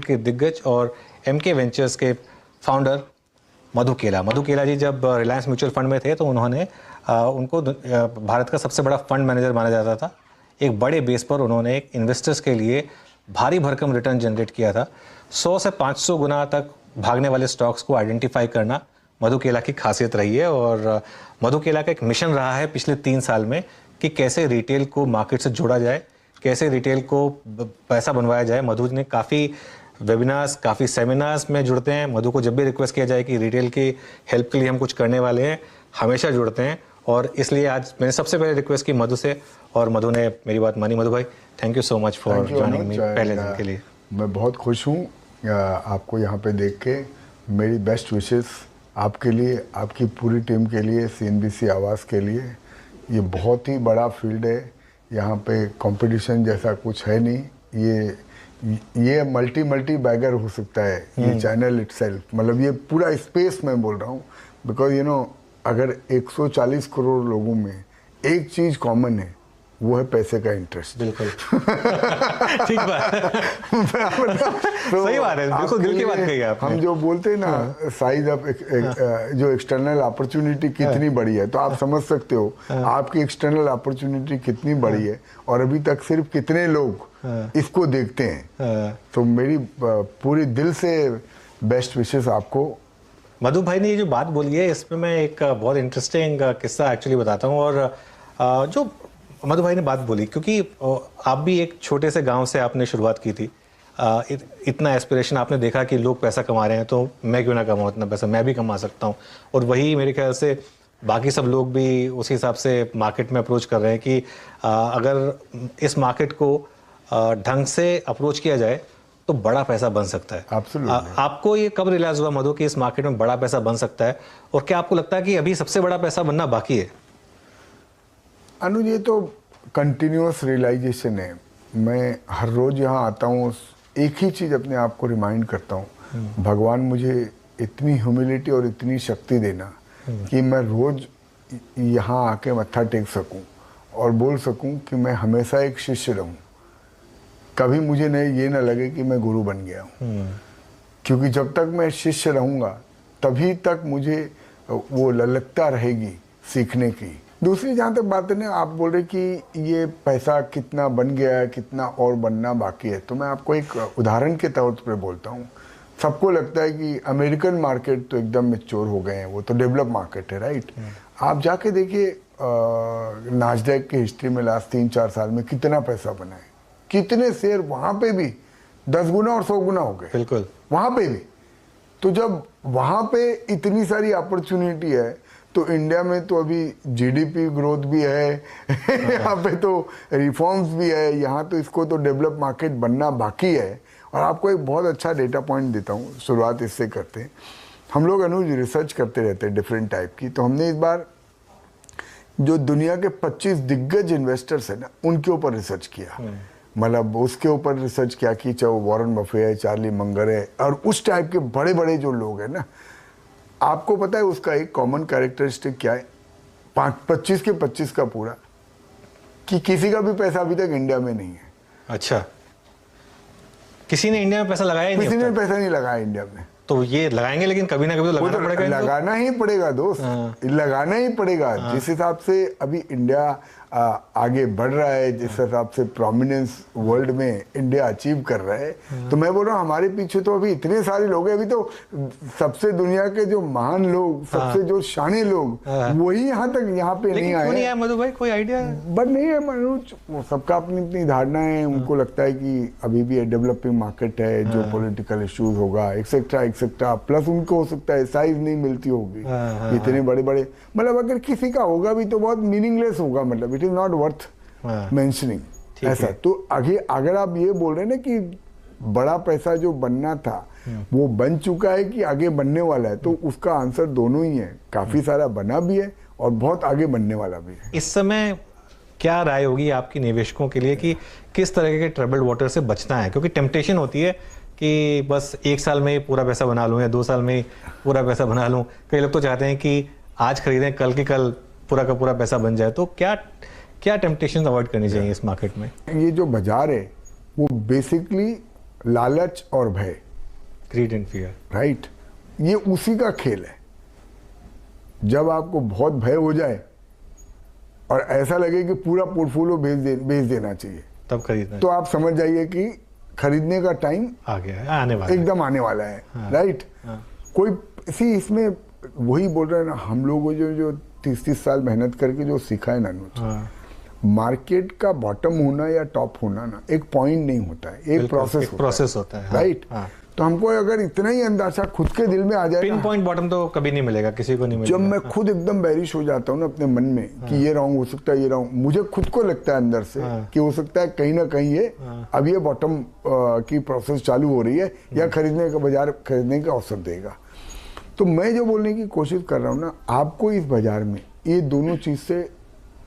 के दिग्गज और MK वेंचर्स के फाउंडर मधु केला जी जब रिलायंस म्यूचुअल फंड में थे तो उन्होंने उनको भारत का सबसे बड़ा फंड मैनेजर माना जाता था। एक बड़े बेस पर उन्होंने एक इन्वेस्टर्स के लिए भारी भरकम रिटर्न जनरेट किया था। 100 से 500 गुना तक भागने वाले स्टॉक्स को आइडेंटिफाई करना मधु केला की खासियत रही है और मधु केला का एक मिशन रहा है पिछले 3 साल में कि कैसे रिटेल को मार्केट से जोड़ा जाए, कैसे रिटेल को पैसा बनवाया जाए। मधु ने काफ़ी वेबिनार्स, काफ़ी सेमिनार्स में जुड़ते हैं। मधु को जब भी रिक्वेस्ट किया जाए कि रिटेल की हेल्प के लिए हम कुछ करने वाले हैं, हमेशा जुड़ते हैं और इसलिए आज मैंने सबसे पहले रिक्वेस्ट की मधु से और मधु ने मेरी बात मानी। मधु भाई, thank you so much for joining me पहले दिन के लिए। मैं बहुत खुश हूँ आपको यहाँ पे देख के। मेरी बेस्ट विशेस आपके लिए, आपकी पूरी टीम के लिए, CNBC आवाज़ के लिए। ये बहुत ही बड़ा फील्ड है, यहाँ पे कंपटीशन जैसा कुछ है नहीं। ये मल्टी बैगर हो सकता है ये चैनल इटसेल्फ, मतलब ये पूरा स्पेस मैं बोल रहा हूँ। बिकॉज अगर 140 करोड़ लोगों में एक चीज़ कॉमन है, वो है पैसे का इंटरेस्ट। बिल्कुल ठीक बात तो सही बात है, बिल्कुल दिल की बात कही आपने। हम जो बोलते हैं ना साइज ऑफ जो एक्सटर्नल अपॉर्चुनिटी कितनी बड़ी है, तो आप समझ सकते हो आपकी एक्सटर्नल अपॉर्चुनिटी कितनी बड़ी है और अभी तक सिर्फ कितने लोग इसको देखते हैं। तो मेरी पूरी दिल से बेस्ट विशेस आपको। मधु भाई ने ये जो बात बोली है, इसमें मैं एक बहुत इंटरेस्टिंग किस्सा एक्चुअली बताता हूँ। और जो मधु भाई ने बात बोली, क्योंकि आप भी एक छोटे से गांव से आपने शुरुआत की थी, इतना एस्पिरेशन आपने देखा कि लोग पैसा कमा रहे हैं तो मैं क्यों ना कमाऊँ इतना पैसा, मैं भी कमा सकता हूँ। और वही मेरे ख्याल से बाकी सब लोग भी उसी हिसाब से मार्केट में अप्रोच कर रहे हैं कि अगर इस मार्केट को ढंग से अप्रोच किया जाए तो बड़ा पैसा बन सकता है। आपको ये कब रियलाइज हुआ मधु कि इस मार्केट में बड़ा पैसा बन सकता है, और क्या आपको लगता है कि अभी सबसे बड़ा पैसा बनना बाकी है? अनुज, ये तो कंटिन्यूअस रियलाइजेशन है। मैं हर रोज यहाँ आता हूँ, एक ही चीज़ अपने आप को रिमाइंड करता हूँ, भगवान मुझे इतनी ह्यूमिलिटी और इतनी शक्ति देना कि मैं रोज यहाँ आके मत्था टेक सकूँ और बोल सकूँ कि मैं हमेशा एक शिष्य रहूँ। कभी मुझे ये ना लगे कि मैं गुरु बन गया हूँ, क्योंकि जब तक मैं शिष्य रहूँगा तभी तक मुझे वो ललकता रहेगी सीखने की। दूसरी जहाँ तक बात है ना, आप बोल रहे कि ये पैसा कितना बन गया है, कितना और बनना बाकी है, तो मैं आपको एक उदाहरण के तौर पर बोलता हूँ। सबको लगता है कि अमेरिकन मार्केट तो एकदम मैच्योर हो गए हैं, वो तो डेवलप मार्केट है, राइट। आप जाके देखिए नास्डैक की हिस्ट्री में लास्ट 3-4 साल में कितना पैसा बना है, कितने शेयर वहाँ पे भी 10 गुना और 100 गुना हो गए। बिल्कुल, वहाँ पे भी। तो जब वहाँ पे इतनी सारी अपॉर्चुनिटी है, तो इंडिया में तो अभी GDP ग्रोथ भी है यहाँ पे तो रिफॉर्म्स भी है, यहाँ तो इसको तो डेवलप मार्केट बनना बाकी है। और आपको एक बहुत अच्छा डेटा पॉइंट देता हूँ, शुरुआत इससे करते हैं। हम लोग अनुज रिसर्च करते रहते हैं डिफरेंट टाइप की, तो हमने इस बार जो दुनिया के 25 दिग्गज इन्वेस्टर्स है ना, उनके ऊपर रिसर्च किया। मतलब उसके ऊपर रिसर्च किया कि चाहे वो वॉरेन बफे है, चार्ली मंगर है, और उस टाइप के बड़े बड़े जो लोग हैं ना, आपको पता है उसका एक कॉमन कैरेक्टरिस्टिक क्या है? 25 के 25 का पूरा, कि किसी का भी पैसा अभी तक इंडिया में नहीं है। अच्छा, किसी ने इंडिया में पैसा लगाया ही नहीं? किसी ने पैसा नहीं लगाया इंडिया में। तो ये लगाएंगे, लेकिन कभी ना कभी तो लगाना पड़ेगा। लगाना ही पड़ेगा दोस्त, लगाना ही पड़ेगा। जिस हिसाब से अभी इंडिया आगे बढ़ रहा है, जिस हिसाब से प्रोमिनेंस वर्ल्ड में इंडिया अचीव कर रहा है, तो मैं बोल रहा हूँ हमारे पीछे तो अभी इतने सारे लोग हैं। अभी तो सबसे दुनिया के जो महान लोग, सबसे जो शाने लोग, वही यहाँ तक यहाँ पे नहीं आए। नहीं आया मधु भाई, कोई आइडिया? बट नहीं है मनोज, वो सबका अपनी अपनी धारणा है। उनको लगता है कि अभी भी डेवलपिंग मार्केट है, जो पॉलिटिकल इश्यूज होगा एक्सेट्रा एक्सेट्रा, प्लस उनको हो सकता है साइज नहीं मिलती होगी इतने बड़े बड़े, मतलब अगर किसी का होगा भी तो बहुत मीनिंगलेस होगा, मतलब it is not worth mentioning ऐसा। तो आगे अगर आप ये बोल रहे हैं ना कि बड़ा पैसा जो बनना था वो बन चुका है कि आगे बनने वाला है, तो उसका आंसर दोनों ही है। काफी सारा बना भी है और बहुत आगे बनने वाला भी है। इस समय क्या राय होगी आपकी निवेशकों के लिए कि किस तरह के ट्रबल्ड वाटर से बचना है? क्योंकि टेम्पटेशन होती है कि बस 1 साल में पूरा पैसा बना लूं या 2 साल में पूरा पैसा बना लूं। कई लोग तो चाहते हैं कि आज खरीदें, कल के कल पूरा का पूरा पैसा बन जाए। तो क्या टेम्पटेशन अवॉइड करनी चाहिए इस मार्केट में? ये जो बाजार है वो बेसिकली लालच और भय, ग्रीड एंड फियर, राइट, ये उसी का खेल है। जब आपको बहुत भय हो जाए और ऐसा लगे कि पूरा पोर्टफोलियो बेच देना चाहिए, तब खरीदना, तो आप समझ जाइए कि खरीदने का टाइम आ गया है, आने वाला एकदम आने वाला है। हाँ, राइट। हाँ, कोई इसी इसमें वही बोल रहे हैं ना, हम लोग जो 30 साल मेहनत करके जो सीखा है ना अनुज, हाँ, मार्केट का बॉटम होना या टॉप होना ना एक पॉइंट नहीं होता है, एक प्रोसेस होता है। राइट। हाँ, तो हमको अगर इतना ही अंदाजा खुद के दिल में आ जाए, पिन पॉइंट बॉटम तो कभी नहीं मिलेगा, किसी को नहीं मिलेगा। जब मैं खुद एकदम बैरिश हो जाता हूँ ना अपने मन में कि ये रॉन्ग हो सकता है, ये रॉन्ग, मुझे खुद को लगता है अंदर से कि हो सकता है कहीं ना कहीं ये अब ये बॉटम की प्रोसेस चालू हो रही है या खरीदने का बाजार खरीदने का अवसर देगा। तो मैं जो बोलने की कोशिश कर रहा हूँ ना, आपको इस बाजार में ये दोनों चीज से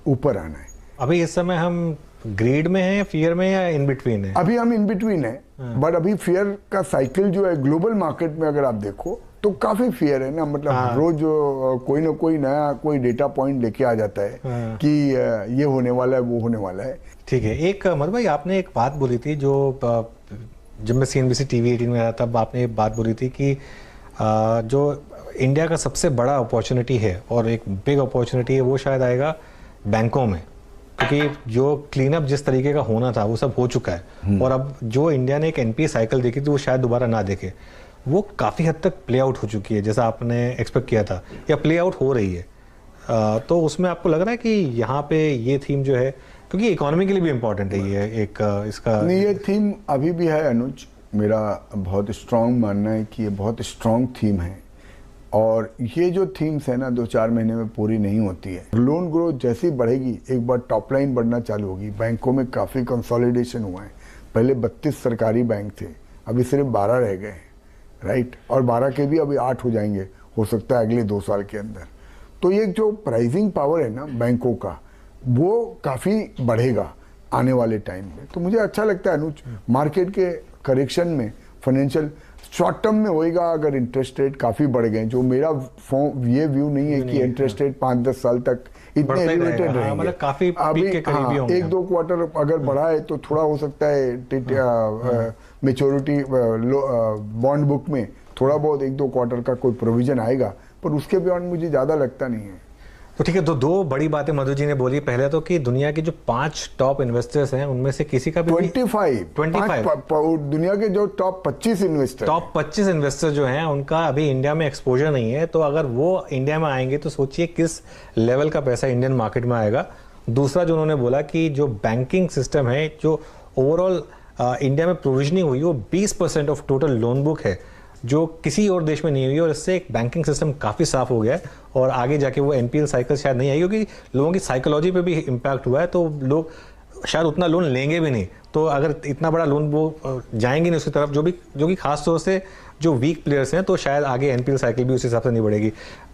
ऊपर आना है। अभी इस समय हम ग्रीड में हैं, फियर में, या इन बिटवीन है? अभी हम इन बिटवीन है, बट अभी फियर का साइकिल जो है ग्लोबल मार्केट में अगर आप देखो तो काफी फियर है ना, मतलब रोज कोई ना कोई नया कोई डेटा पॉइंट लेके आ जाता है कि ये होने वाला है, वो होने वाला है। ठीक है। एक मतलब भाई आपने एक बात बोली थी, जो जब मैं CNBC TV 18 में आया तब आपने एक बात बोली थी कि जो इंडिया का सबसे बड़ा अपॉर्चुनिटी है और एक बिग अपॉर्चुनिटी है, वो शायद आएगा बैंकों में, क्योंकि जो क्लीन अप जिस तरीके का होना था वो सब हो चुका है, और अब जो इंडिया ने एक NPA साइकिल देखी थी वो शायद दोबारा ना देखे, वो काफ़ी हद तक प्ले आउट हो चुकी है जैसा आपने एक्सपेक्ट किया था, या प्ले आउट हो रही है। तो उसमें आपको लग रहा है कि यहाँ पे ये थीम जो है, क्योंकि इकोनॉमी के लिए भी इम्पोर्टेंट है ये एक इसका, नहीं ये थीम अभी भी है अनुज, मेरा बहुत स्ट्रांग मानना है कि ये बहुत स्ट्रांग थीम है, और ये जो थीम्स है ना 2-4 महीने में पूरी नहीं होती है। लोन ग्रोथ जैसी बढ़ेगी, एक बार टॉप लाइन बढ़ना चालू होगी। बैंकों में काफ़ी कंसोलिडेशन हुआ है, पहले 32 सरकारी बैंक थे, अभी सिर्फ 12 रह गए हैं, राइट, और 12 के भी अभी 8 हो जाएंगे, हो सकता है अगले 2 साल के अंदर। तो ये जो प्राइसिंग पावर है ना बैंकों का, वो काफ़ी बढ़ेगा आने वाले टाइम में। तो मुझे अच्छा लगता है अनुज, मार्केट के करेक्शन में फाइनेंशियल शॉर्ट टर्म में होएगा अगर इंटरेस्ट रेट काफ़ी बढ़ गए, जो मेरा ये व्यू नहीं है कि इंटरेस्ट रेट 5-10 साल तक इतने एलिवेटेड रहेंगे, मतलब काफी पीक के करीब ही होंगे। 1-2 क्वार्टर अगर बढ़ा है तो थोड़ा हो सकता है मेच्योरिटी बॉन्ड बुक में थोड़ा बहुत 1-2 क्वार्टर का कोई प्रोविजन आएगा, पर उसके बियॉन्ड मुझे ज़्यादा लगता नहीं है। तो ठीक है, तो 2 बड़ी बातें मधु जी ने बोली। पहले तो कि दुनिया के जो 5 टॉप इन्वेस्टर्स हैं उनमें से किसी का भी 25 दुनिया के जो टॉप 25 इन्वेस्टर जो हैं उनका अभी इंडिया में एक्सपोजर नहीं है। तो अगर वो इंडिया में आएंगे तो सोचिए किस लेवल का पैसा इंडियन मार्केट में आएगा। दूसरा जो उन्होंने बोला कि जो बैंकिंग सिस्टम है, जो ओवरऑल इंडिया में प्रोविजनिंग हुई वो 20% ऑफ टोटल लोन बुक है, जो किसी और देश में नहीं हुई, और इससे एक बैंकिंग सिस्टम काफ़ी साफ हो गया है और आगे जाके वो NPL साइकिल शायद नहीं आएगी, क्योंकि लोगों की साइकोलॉजी पे भी इम्पैक्ट हुआ है, तो लोग शायद उतना लोन लेंगे भी नहीं। तो अगर इतना बड़ा लोन वो जाएंगे नहीं उसकी तरफ, जो कि खास तौर से जो वीक प्लेयर्स हैं, तो शायद आगे NPL साइकिल भी उस हिसाब से नहीं बढ़ेगी।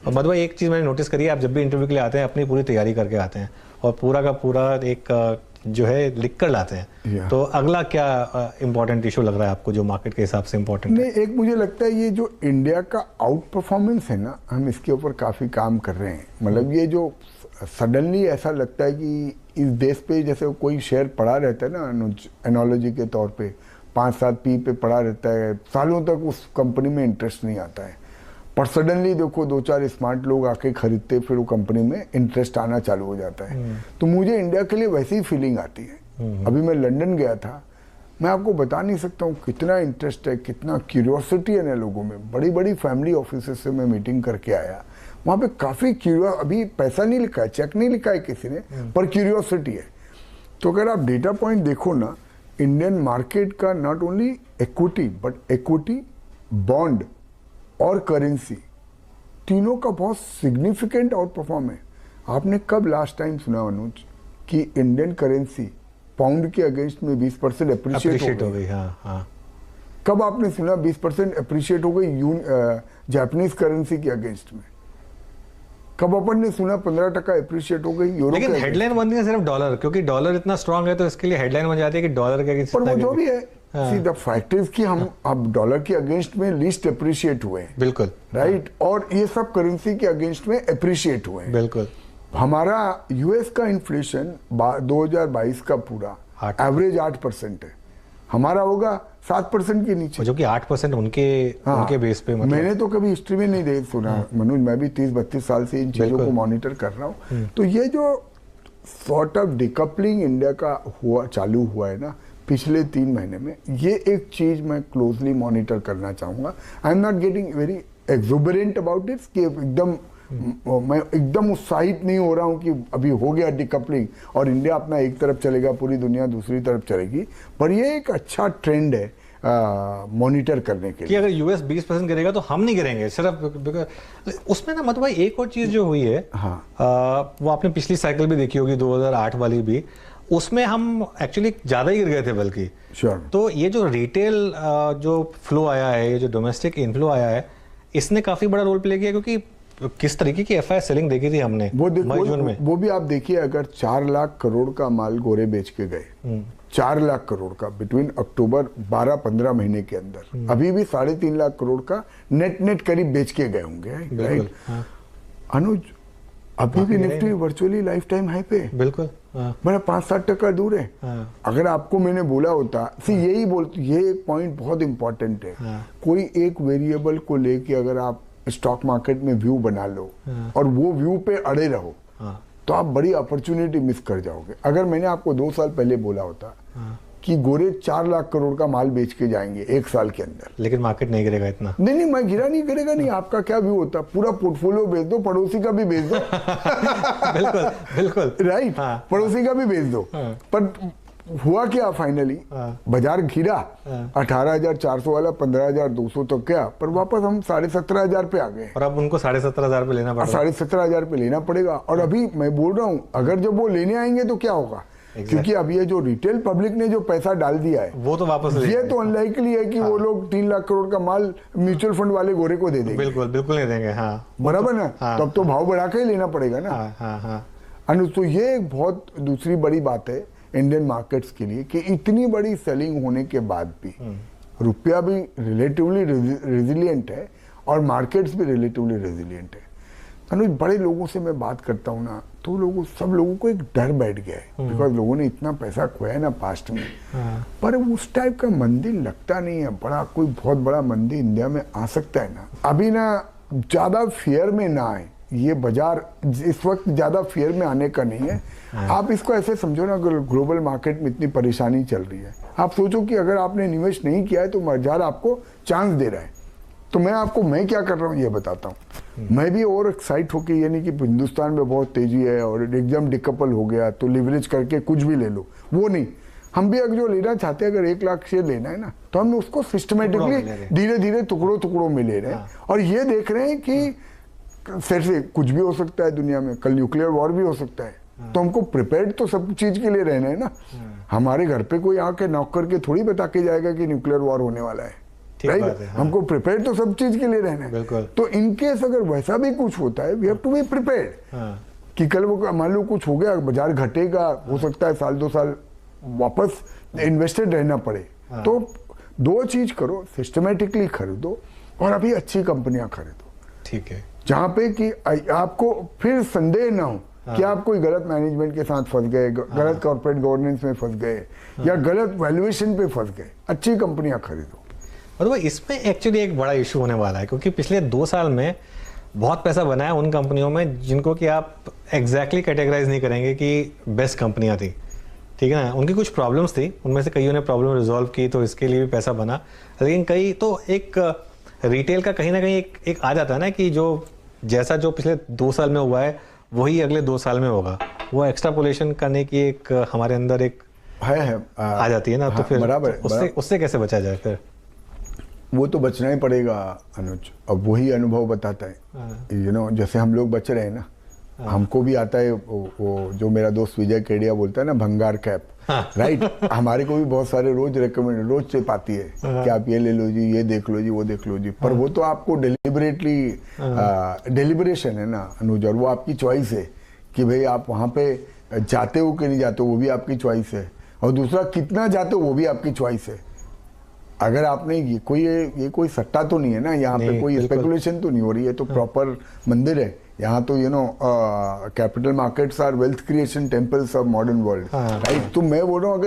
मधु भाई, एक चीज़ मैंने नोटिस करी है, आप जब भी इंटरव्यू के लिए आते हैं अपनी पूरी तैयारी करके आते हैं और पूरा का पूरा एक जो है लिख कर लाते हैं। तो अगला क्या इंपॉर्टेंट इशू लग रहा है आपको जो मार्केट के हिसाब से इंपॉर्टेंट है? एक मुझे लगता है ये जो इंडिया का आउट परफॉर्मेंस है ना, हम इसके ऊपर काफ़ी काम कर रहे हैं। मतलब ये जो सडनली ऐसा लगता है कि इस देश पे जैसे कोई शेयर पड़ा रहता है ना, एनोलॉजी के तौर पे 5-7 पी पे पड़ा रहता है, सालों तक उस कंपनी में इंटरेस्ट नहीं आता है, पर सडनली देखो 2-4 स्मार्ट लोग आके खरीदते, फिर वो कंपनी में इंटरेस्ट आना चालू हो जाता है। तो मुझे इंडिया के लिए वैसी ही फीलिंग आती है। अभी मैं लंदन गया था, मैं आपको बता नहीं सकता हूँ कितना इंटरेस्ट है, कितना क्यूरियोसिटी है ना लोगों में। बड़ी बड़ी फैमिली ऑफिस से मैं मीटिंग करके आया, वहाँ पे काफ़ी अभी पैसा नहीं लिखा है, चेक नहीं लिखा है किसी ने, पर क्यूरियोसिटी है। तो अगर आप डेटा पॉइंट देखो ना, इंडियन मार्केट का not only equity but equity, bond और करेंसी, तीनों का बहुत सिग्निफिकेंट आउट परफॉर्म है। आपने कब लास्ट टाइम सुना अनुज कि इंडियन करेंसी पाउंड के अगेंस्ट में 20% अप्रिशिएट हो गई? हाँ। कब आपने सुना 20% अप्रिशिएट हो गई जापानीज करेंसी के अगेंस्ट में? कब अपन ने सुना 15% अप्रिशिएट हो गई यूरो? लेकिन हेडलाइन बनती है सिर्फ डॉलर, क्योंकि डॉलर इतना स्ट्रांग है तो इसके लिए हेडलाइन बन जाती है कि डॉलर के अगेंस्ट। पर वो जो भी है, सी द फैक्ट इज कि हम अब डॉलर के अगेंस्ट में लीस्ट अप्रिशिएट हुए हैं, बिल्कुल, राइट, और ये सब करेंसी के अगेंस्ट में अप्रिशिएट हुए हैं, बिल्कुल। हमारा यूएस का इन्फ्लेशन 2022 का पूरा एवरेज 8% है, हमारा होगा 7% के नीचे, जो कि 8% उनके बेस पे, मतलब मैंने तो कभी हिस्ट्री में नहीं दे सुना मनोज, मैं भी 30-32 साल से इन चीजों को मॉनिटर कर रहा हूँ। तो ये जो सॉर्ट ऑफ डिकपलिंग इंडिया का चालू हुआ है ना पिछले 3 महीने में, ये एक चीज मैं क्लोजली मॉनिटर करना चाहूंगा। I am not getting very exuberant about this कि मैं एकदम उत्साहित नहीं हो रहा हूं कि अभी हो गया डिकपलिंग और इंडिया अपना एक तरफ चलेगा, पूरी दुनिया दूसरी तरफ चलेगी, पर ये एक अच्छा ट्रेंड है मॉनिटर करने के लिए कि अगर यूएस 20% गिरेगा तो हम नहीं गिरेंगे सिर्फ उसमें ना। मतलब भाई एक और चीज जो हुई है, वो आपने पिछली साइकिल भी देखी होगी 2008 वाली भी, उसमें हम एक्चुअली ज्यादा ही गिर गए थे बल्कि। तो ये जो रिटेल जो फ्लो आया है, ये जो डोमेस्टिक इनफ्लो आया है, इसने काफी बड़ा रोल प्ले किया, क्योंकि किस तरीके की एफआई सेलिंग देखी थी हमने मई जून में। वो भी आप देखिए, अगर 4 लाख करोड़ का माल गोरे बेच के गए, 4 लाख करोड़ का बिटवीन अक्टूबर 12-15 महीने के अंदर, अभी भी 3.5 लाख करोड़ का नेट करीब बेच के गए होंगे, राइट? अनुज, अभी भी Nifty virtually life time high पे, बिल्कुल मेरा 5-7% दूर है। अगर आपको मैंने बोला होता, ये एक पॉइंट बहुत इंपॉर्टेंट है, कोई एक वेरिएबल को लेके अगर आप स्टॉक मार्केट में व्यू बना लो और वो व्यू पे अड़े रहो, तो आप बड़ी अपॉर्चुनिटी मिस कर जाओगे। अगर मैंने आपको 2 साल पहले बोला होता कि गोरे 4 लाख करोड़ का माल बेच के जाएंगे 1 साल के अंदर, लेकिन मार्केट नहीं गिरेगा इतना, नहीं मैं गिरा नहीं गिरेगा नहीं, आपका क्या व्यू होता? पूरा पोर्टफोलियो बेच दो, पड़ोसी का भी बेच दो बिल्कुल बिल्कुल राइट, पड़ोसी का भी बेच दो। पर हुआ क्या फाइनली? बाजार घिरा 18,400 वाला 15,200 तक गया, पर वापस हम 17,500 पे आ गए, और अब उनको 17,500 पे लेना पड़ेगा, 17,500 पे लेना पड़ेगा। और अभी मैं बोल रहा हूँ, अगर जब वो लेने आएंगे तो क्या होगा? क्योंकि अब ये जो रिटेल पब्लिक ने जो पैसा डाल दिया है, वो तो वापस ये तो अनलाइकली है कि वो लोग 3 लाख करोड़ का माल म्यूचुअल फंड वाले गोरे को दे देंगे। बिल्कुल बिल्कुल नहीं देंगे, बराबर ना? तब तो भाव बढ़ा के ही लेना पड़ेगा ना। अनुज, तो ये एक बहुत दूसरी बड़ी बात है इंडियन मार्केट्स के लिए कि इतनी बड़ी सेलिंग होने के बाद भी रुपया भी रिलेटिवली रेजिलिएंट है और मार्केट्स भी रिलेटिवली रेजिलिएंट है। अनुज, बड़े लोगों से मैं बात करता हूँ ना, तो सब लोगों को एक डर बैठ गया है, बिकॉज लोगों ने इतना पैसा खोया है ना पास्ट में, पर उस टाइप का मंदिर लगता नहीं है बड़ा, कोई बहुत बड़ा मंदिर इंडिया में आ सकता है ना। अभी ना ज्यादा फियर में ना आए, ये बाजार इस वक्त ज्यादा फियर में आने का नहीं है। आप इसको ऐसे समझो ना, ग्लोबल मार्केट में इतनी परेशानी चल रही है, आप सोचो कि अगर आपने निवेश नहीं किया है तो बाजार आपको चांस दे रहा है। तो मैं क्या कर रहा हूँ ये बताता हूँ। मैं भी और एक्साइट होकर, ये नहीं कि हिंदुस्तान में बहुत तेजी है और एकदम डिकपल हो गया तो लिवरेज करके कुछ भी ले लो, वो नहीं। हम भी अगर जो लेना चाहते हैं, अगर 1 लाख शेयर लेना है ना, तो हम उसको सिस्टमेटिकली धीरे धीरे टुकड़ों में ले रहे हैं, और ये देख रहे हैं कि फिर से कुछ भी हो सकता है दुनिया में, कल न्यूक्लियर वॉर भी हो सकता है, तो हमको प्रिपेयर्ड तो सब चीज के लिए रहना है ना। हमारे घर पे कोई आके नॉक करके थोड़ी बता के जाएगा कि न्यूक्लियर वॉर होने वाला है, राइट? हमको प्रिपेयर्ड तो सब चीज के लिए रहना है। तो इनकेस अगर वैसा भी कुछ होता है, we have to be prepared कि कल वो मान लो कुछ हो गया, बाजार घटेगा, हो सकता है 1-2 साल वापस इन्वेस्टेड रहना पड़े। तो 2 चीज करो, सिस्टमेटिकली खरीदो और अभी अच्छी कंपनियां खरीदो, ठीक है, जहां पे कि आपको फिर संदेह ना हो कि आप कोई गलत मैनेजमेंट के साथ फंस गए, गलत कॉर्पोरेट गवर्नेंस में फंस गए या गलत वैल्यूएशन पे फंस गए। अच्छी कंपनियां खरीदो। और इसमें एक्चुअली एक बड़ा इशू होने वाला है, क्योंकि पिछले 2 साल में बहुत पैसा बना है उन कंपनियों में जिनको कि आप एग्जैक्टली कैटेगराइज नहीं करेंगे कि बेस्ट कंपनियां थी, ठीक है ना। उनकी कुछ प्रॉब्लम्स थी, उनमें से कईयों ने प्रॉब्लम रिजॉल्व की, तो इसके लिए भी पैसा बना। लेकिन कई तो एक रिटेल का कहीं ना कहीं एक आ जाता है ना कि जो जैसा जो पिछले 2 साल में हुआ है वही अगले 2 साल में होगा, वो एक्स्ट्रापोलेशन करने की एक हमारे अंदर एक आ जाती है ना। तो फिर उससे कैसे बचा जाए? फिर वो तो बचना ही पड़ेगा अनुज, अब वही अनुभव बताता है। यू नो, जैसे हम लोग बच रहे हैं ना, हमको भी आता है वो जो मेरा दोस्त विजय केडिया बोलता है ना, भंगार कैप, राइट? हमारे को भी बहुत सारे रोज टिप आती है कि आप ये ले लो जी, ये देख लो जी, वो देख लो जी, पर वो तो आपको डेलिबरेशन है ना अनुज, और वो आपकी चॉइस है कि भाई आप वहां पे जाते हो कि नहीं जाते हो, वो भी आपकी चॉइस है, और दूसरा कितना जाते हो वो भी आपकी चॉइस है। अगर आपने ये कोई सट्टा तो नहीं है ना, यहाँ पे नहीं, कोई बिल्कुल। स्पेकुलेशन तो नहीं हो रही है, तो प्रॉपर मंदिर है यहाँ तो, capital markets are wealth creation temples of modern world, right. तो मैं बोल रहा हूँ,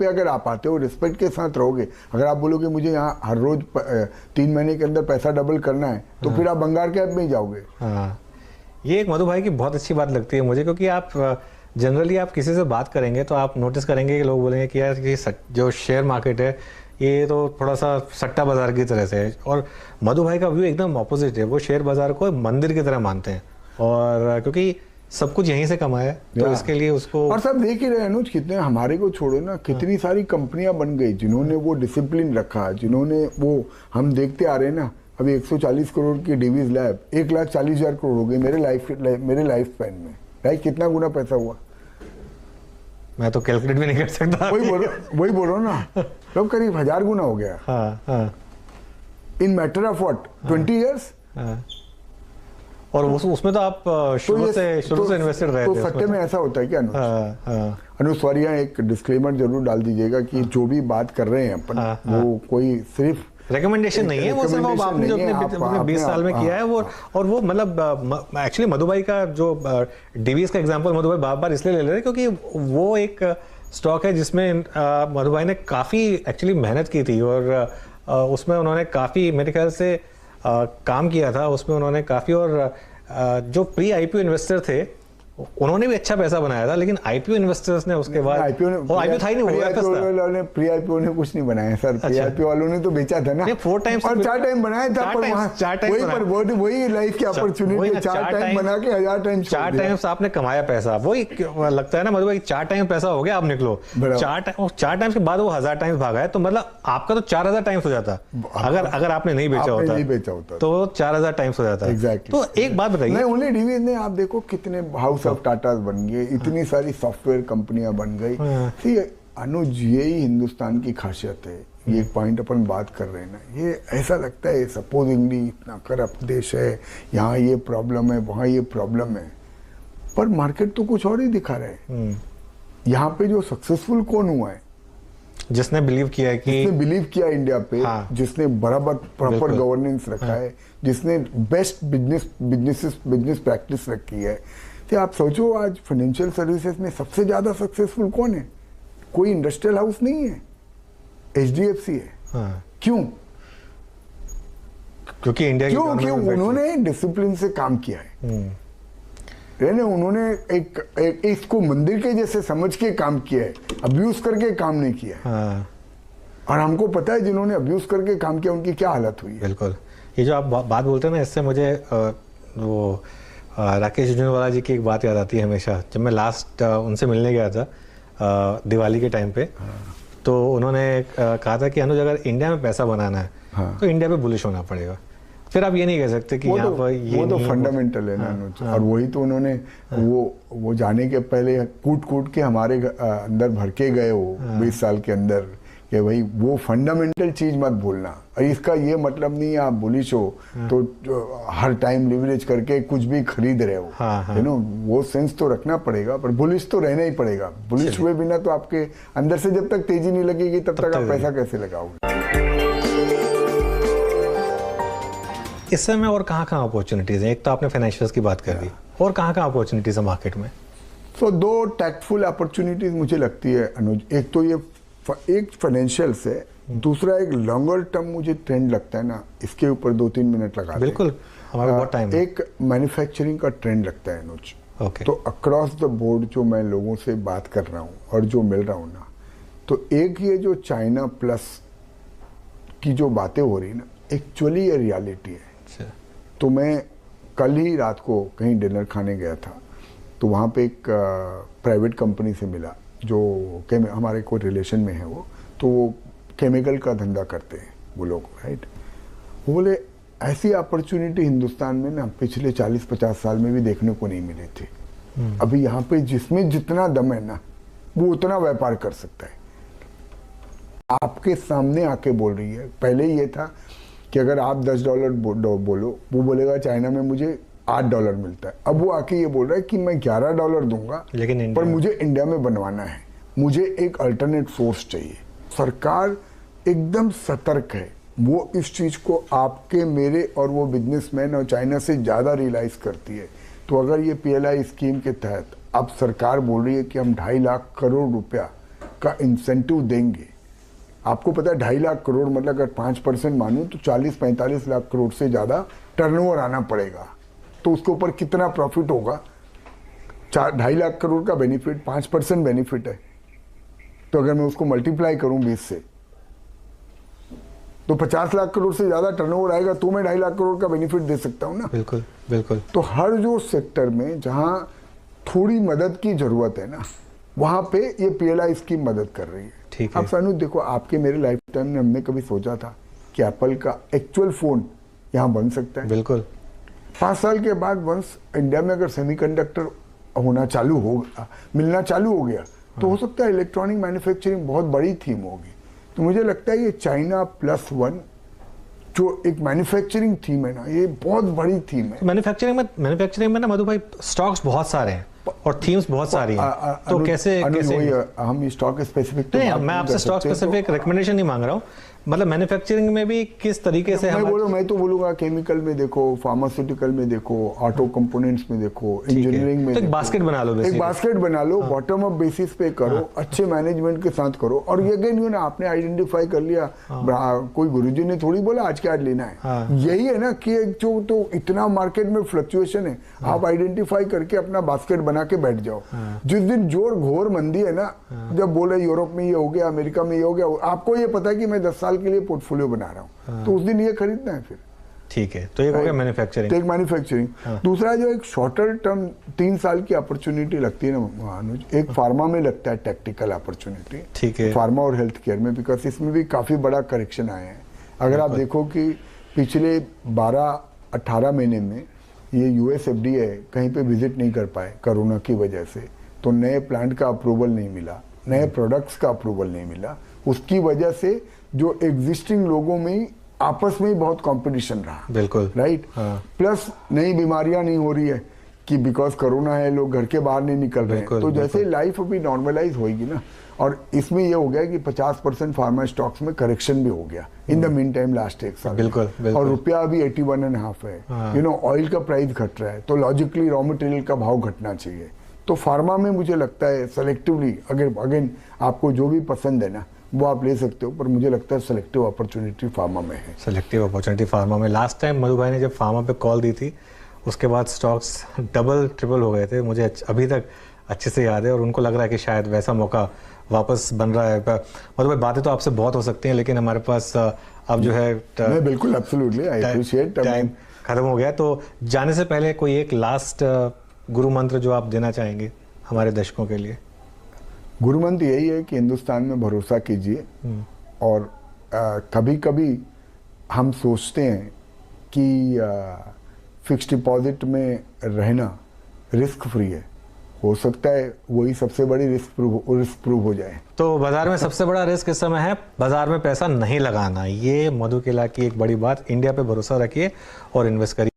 अगर आप आते हो रिस्पेक्ट के साथ रहोगे, अगर आप बोलोगे मुझे यहाँ हर रोज 3 महीने के अंदर पैसा डबल करना है, तो फिर आप बंगाल कैब में ही जाओगे। हाँ, ये एक मधु भाई की बहुत अच्छी बात लगती है मुझे, क्योंकि आप जनरली आप किसी से बात करेंगे तो आप नोटिस करेंगे कि लोग बोलेंगे कि यार ये जो शेयर मार्केट है ये तो थोड़ा सा सट्टा बाजार की तरह से है, और मधु भाई का व्यू एकदम ऑपोजिट है। वो शेयर बाजार को मंदिर की तरह मानते हैं, और क्योंकि सब कुछ यहीं से कमाया है तो इसके लिए उसको। और सब देख ही रहे अनुज, कितने हमारे को छोड़ो ना, कितनी सारी कंपनियां बन गई जिन्होंने वो डिसिप्लिन रखा, जिन्होंने वो, हम देखते आ रहे हैं ना, अभी 140 करोड़ की डिवीज लैब 1,40,000 करोड़ हो गई मेरे लाइफ स्पैन में, राइट। कितना गुना पैसा हुआ मैं तो कैलकुलेट भी नहीं कर सकता। वही बोलो ना, तो करीब 1000 गुना हो गया। हाँ, इन मैटर ऑफ व्हाट 20 ईयर्स। और उसमें तो आप शुरू से इन्वेस्टेड रहे थे। तो सट्टे में ऐसा होता है क्या अनुज? अनुज सॉरी, एक डिस्क्लेमर जरूर डाल दीजिएगा कि जो भी बात कर रहे हैं अपन, वो कोई सिर्फ रिकमेंडेशन नहीं है, वो सिर्फ आपने जो अपने 20 साल में किया है वो, और वो मतलब एक्चुअली मधु भाई का जो डिवीज का एग्जांपल मधु भाई बार बार इसलिए ले रहे हैं क्योंकि वो एक स्टॉक है जिसमें मधु भाई ने काफ़ी एक्चुअली मेहनत की थी, और उसमें उन्होंने काफ़ी मेरे ख्याल से काम किया था उसमें उन्होंने काफ़ी, और जो प्री आईपीओ इन्वेस्टर थे उन्होंने भी अच्छा पैसा बनाया था, लेकिन आईपीओ इन्वेस्टर्स ने उसके बाद आईपीओ था ही नहीं, प्री आईपीओ ने कुछ नहीं बनाया सर। प्री आईपीओ वालों ने तो बेचा था ना, 4 टाइम्स और 4 टाइम बनाया था, वही लाइफ की अपॉर्चुनिटी, 4 टाइम बना के 1000 टाइम 4 टाइम्स आपने कमाया पैसा। वही लगता है ना मधु भाई, 4 टाइम पैसा हो गया, आप निकलो 4 टाइम्स के बाद वो 1000 टाइम्स भागा है, तो मतलब आपका तो 4000 टाइम्स हो जाता अगर आपने नहीं बेचा होता तो 4000 टाइम्स हो जाता। एग्जैक्टली। तो एक बात बताइए, नहीं उन्हें डिवीज ने, आप देखो कितने हाउस ऑफ टाटा बन गए, इतनी सारी सॉफ्टवेयर कंपनियां बन गई। अनुज, यही हिंदुस्तान की खासियत है। ये एक पॉइंट अपन बात कर रहे हैं ना, ये ऐसा लगता है सपोजिंगली इतना करप्ट देश है, यहाँ ये प्रॉब्लम है, वहाँ ये प्रॉब्लम है, पर मार्केट तो कुछ और ही दिखा रहे हैं। यहाँ पे जो सक्सेसफुल कौन हुआ है? जिसने बिलीव किया है कि इंडिया पे, जिसने बराबर प्रॉपर गवर्नेंस रखा है, जिसने बेस्ट बिजनेस प्रैक्टिस रखी है। तो आप सोचो, आज फाइनेंशियल सर्विसेज में सबसे ज्यादा सक्सेसफुल कौन है? कोई इंडस्ट्रियल हाउस नहीं है, HDFC है। क्यों? क्योंकि इंडिया क्योंकि उन्होंने डिसिप्लिन से काम किया है, उन्होंने एक इसको मंदिर के जैसे समझ के काम किया है, अब्यूज करके काम नहीं किया है। और हमको पता है जिन्होंने अब्यूज करके काम किया उनकी क्या हालत हुई है। बिल्कुल, ये जो आप बात बोलते हैं ना, इससे मुझे वो राकेश झुनझुनवाला जी की एक बात याद आती है हमेशा। जब मैं लास्ट उनसे मिलने गया था दिवाली के टाइम पे, तो उन्होंने कहा था कि अनुज अगर इंडिया में पैसा बनाना है तो इंडिया पे बुलिश होना पड़ेगा। फिर आप ये नहीं कह सकते कि यहाँ पर ये तो फंडामेंटल है ना अनुज। और वही तो उन्होंने वो जाने के पहले कूट के हमारे अंदर भर के गए हो 20 साल के अंदर, कि भाई वो फंडामेंटल चीज मत भूलना। और इसका ये मतलब नहीं है आप बुलिश हो तो हर टाइम लिवरेज करके कुछ भी खरीद रहे हो, वो सेंस तो रखना पड़ेगा, पर बुलिश तो रहना ही पड़ेगा। बुलिश हुए बिना तो आपके अंदर से जब तक तेजी नहीं लगेगी तब तक आप पैसा कैसे लगाओगे? इस समय और कहाँ अपॉर्चुनिटीज हैं? एक तो आपने फाइनेंशियल्स की बात कर दी, और कहाँ अपॉर्चुनिटीज है मार्केट में? तो 2 टैक्टफुल अपॉर्चुनिटीज मुझे लगती है अनुज। एक तो ये एक फाइनेंशियल से, दूसरा एक लॉन्गर टर्म मुझे ट्रेंड लगता है ना, इसके ऊपर 2-3 मिनट लगा। बिल्कुल, हमारे बहुत टाइम है। एक मैन्युफैक्चरिंग का ट्रेंड लगता है अनुज। ओके। तो अक्रॉस द बोर्ड जो मैं लोगों से बात कर रहा हूँ और जो मिल रहा हूँ ना, तो एक ये जो चाइना प्लस की जो बातें हो रही ना, एक्चुअली ये रियलिटी है। तो मैं कल ही रात को कहीं डिनर खाने गया था, तो वहाँ पे एक प्राइवेट कंपनी से मिला जो हमारे कोई रिलेशन में है, वो केमिकल का धंधा करते हैं वो लोग, राइट। वो बोले ऐसी अपॉर्चुनिटी हिंदुस्तान में ना पिछले 40-50 साल में भी देखने को नहीं मिली थी। अभी यहाँ पे जिसमें जितना दम है ना, वो उतना व्यापार कर सकता है। आपके सामने आके बोल रही है। पहले ये था कि अगर आप $10 बोलो, वो बोलेगा चाइना में मुझे $8 मिलता है। अब वो आके ये बोल रहा है कि मैं $11 दूंगा, लेकिन पर मुझे इंडिया में बनवाना है, मुझे एक अल्टरनेट सोर्स चाहिए। सरकार एकदम सतर्क है। वो इस चीज़ को आपके, मेरे और वो बिजनेसमैन और चाइना से ज़्यादा रियलाइज़ करती है। तो अगर ये PLI स्कीम के तहत अब सरकार बोल रही है कि हम 2.5 लाख करोड़ रुपया का इंसेंटिव देंगे, आपको पता है 2.5 लाख करोड़ मतलब अगर 5% मानूं तो 40-45 लाख करोड़ से ज़्यादा टर्नओवर आना पड़ेगा। तो उसके ऊपर कितना प्रॉफिट होगा? 2.5 लाख करोड़ का बेनिफिट, 5% बेनिफिट है। तो अगर मैं उसको मल्टीप्लाई करूं 20 से, तो 50 लाख करोड़ से ज़्यादा टर्नओवर आएगा, तो मैं 2.5 लाख करोड़ का बेनिफिट दे सकता हूं ना। बिल्कुल बिल्कुल। तो हर जो सेक्टर में जहां थोड़ी मदद की जरूरत है ना, वहां पे ये PLI स्कीम मदद कर रही है। ठीक है। अब सानू देखो, आपके मेरे लाइफ टाइम में हमने कभी सोचा था कि एप्पल का एक्चुअल फोन यहाँ बन सकता है? बिल्कुल। 5 साल के बाद वंस इंडिया में अगर सेमीकंडक्टर होना चालू हो, मिलना चालू हो गया, तो हो सकता है इलेक्ट्रॉनिक मैन्युफैक्चरिंग बहुत बड़ी थीम होगी। तो मुझे लगता है ये चाइना +1 जो एक मैन्युफैक्चरिंग थीम है ना, ये बहुत बड़ी थीम है। मैन्युफैक्चरिंग में ना मधु भाई स्टॉक्स बहुत सारे हैं और थीम्स बहुत सारी हैं, तो कैसे हम स्टॉक स्पेसिफिक नहीं, मैं आपसे स्टॉक स्पेसिफिक रिकमेंडेशन नहीं मांग रहा हूँ, मतलब मैन्युफैक्चरिंग में भी किस तरीके से मैं तो बोलूंगा केमिकल में देखो, फार्मास्यूटिकल में देखो, ऑटो कंपोनेंट्स में देखो, इंजीनियरिंग में तो एक बास्केट बना लो, एक बास्केट बना लो, बॉटम अप बेसिस पे करो, अच्छे मैनेजमेंट के साथ करो। और ये अगेन ना आपने आइडेंटिफाई कर लिया, कोई गुरुजी ने थोड़ी बोला आज के आज लेना है। यही है ना कि जो तो इतना मार्केट में फ्लक्चुएशन है, आप आइडेंटिफाई करके अपना बास्केट बना के बैठ जाओ। जिस दिन जोर घोर मंदी है ना, जब बोले यूरोप में ये हो गया, अमेरिका में ये हो गया, आपको ये पता है कि मैं 10 साल के लिए पोर्टफोलियो बना रहा हूँ, तो उस दिन ये खरीदना है फिर। ठीक है, तो एक हो गया मैन्युफैक्चरिंग। तो एक मैन्युफैक्चरिंग। दूसरा जो एक शॉर्टर टर्म 3 साल की अपॉर्चुनिटी लगती है ना अनुज, एक फार्मा में लगता है टैक्टिकल अपॉर्चुनिटी। ठीक है। फार्मा और हेल्थ केयर में, बिकॉज इसमें भी काफी बड़ा करेक्शन आया है। अगर आप देखो कि पिछले 12-18 महीने में ये US FDA कहीं पे विजिट नहीं कर पाए कोरोना की वजह से, तो नए प्लांट का अप्रूवल नहीं मिला, नए प्रोडक्ट्स का अप्रूवल नहीं मिला। उसकी वजह से जो एग्जिस्टिंग लोगों में आपस में ही बहुत कंपटीशन रहा। बिल्कुल राइट। प्लस नई बीमारियां नहीं हो रही है कि बिकॉज कोरोना है लोग घर के बाहर नहीं निकल रहे हैं। तो जैसे लाइफ अभी नॉर्मलाइज होगी ना, और इसमें ये हो गया कि 50% फार्मा स्टॉक्स में करेक्शन भी हो गया in the mean time last 1 साल। बिल्कुल, बिल्कुल। और रुपया अभी 81.5 है। ऑयल का प्राइस घट रहा है, तो लॉजिकली रॉ मटेरियल का भाव घटना चाहिए। तो फार्मा में मुझे लगता है सेलेक्टिवली, अगर अगेन आपको जो भी पसंद है ना वो आप ले सकते हो, पर मुझे लगता है सेलेक्टिव अपॉर्चुनिटी फार्मा में है। सेलेक्टिव अपॉर्चुनिटी फार्मा में। लास्ट टाइम मधु भाई ने जब फार्मा पे कॉल दी थी, उसके बाद स्टॉक्स डबल ट्रिपल हो गए थे, मुझे अभी तक अच्छे से याद है। और उनको लग रहा है कि शायद वैसा मौका वापस बन रहा है। मधु भाई बातें तो आपसे बहुत हो सकती हैं, लेकिन हमारे पास अब जो है बिल्कुल एब्सोल्युटली आई अप्रिशिएट, टाइम खत्म हो गया। तो जाने से पहले कोई एक लास्ट गुरु मंत्र जो आप देना चाहेंगे हमारे दर्शकों के लिए? गुरु मंत्र यही है कि हिंदुस्तान में भरोसा कीजिए। और कभी कभी हम सोचते हैं कि फिक्स्ड डिपॉजिट में रहना रिस्क फ्री है, हो सकता है वही सबसे बड़ी रिस्क प्रूव हो जाए। तो बाजार में सबसे बड़ा रिस्क इस समय है बाजार में पैसा नहीं लगाना। ये मधु केला की एक बड़ी बात। इंडिया पे भरोसा रखिए और इन्वेस्ट करिए।